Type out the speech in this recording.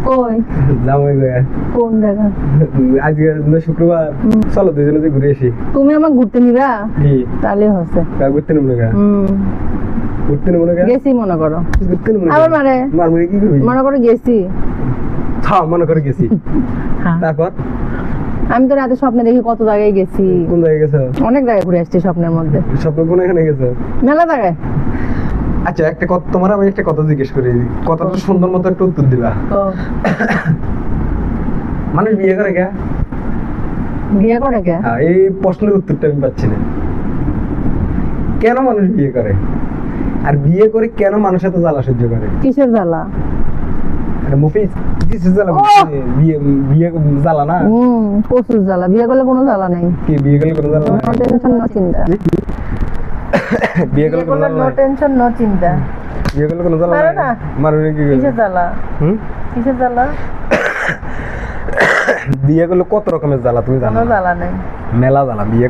কই জামাই গয়া কোন জায়গা? আজকে না শুক্রবার চলো দুজনে যে ঘুরে আসি তুমি আমাকে ঘুরতে নিবা? কি তাহলে হচ্ছে ঘুরতে নেবো না ঘুরতে নেবো না গেছি মনে করো। ঘুরতে নেবো আবার মারে মারমুড়ি কি করবি মনে করো গেছি। হ্যাঁ মনে করে গেছি হ্যাঁ। তারপর আমি তো রাতে স্বপ্নে দেখি কত জায়গায় গেছি, কোন জায়গায় গেছো অনেক জায়গায় ঘুরে আসছি স্বপ্নের মধ্যে, স্বপ্ন কোন এখানে গেছো মেলা জায়গায়। আচ্ছা একটা কথা তোমার আমি একটা কথা জিজ্ঞেস করি কথাটা সুন্দর মতো একটু উত্তর দিবা তো মানুষ বিয়ে করে কে বিয়ে করে কে? এই প্রশ্নের উত্তরটা আমি পাচ্ছি না কেন মানুষ বিয়ে করে আর বিয়ে করে কেন মানুষ এত জ্বালা সহ্য করে কিসের জ্বালা? মুফিস কিসের জ্বালা বিয়ে বিয়ে জ্বালা না প্রচুর জ্বালা। বিয়ে করলে কোনো জ্বালা নেই, কি বিয়ে করলে কোনো জ্বালা নো টেনশন নো চিন্তা। বিয়ে করলে কোনো জ্বালা নো নাই টেনশন নো চিন্তা। বিয়ে করলে কোনো জ্বালা পারো নাই না? মারুনি কি কিসের জ্বালা? কিসের জ্বালা? বিয়ে করলে কত রকমের জ্বালা তুমি জানো কোনো জ্বালা নেই। মেলা জ্বালা বিয়ে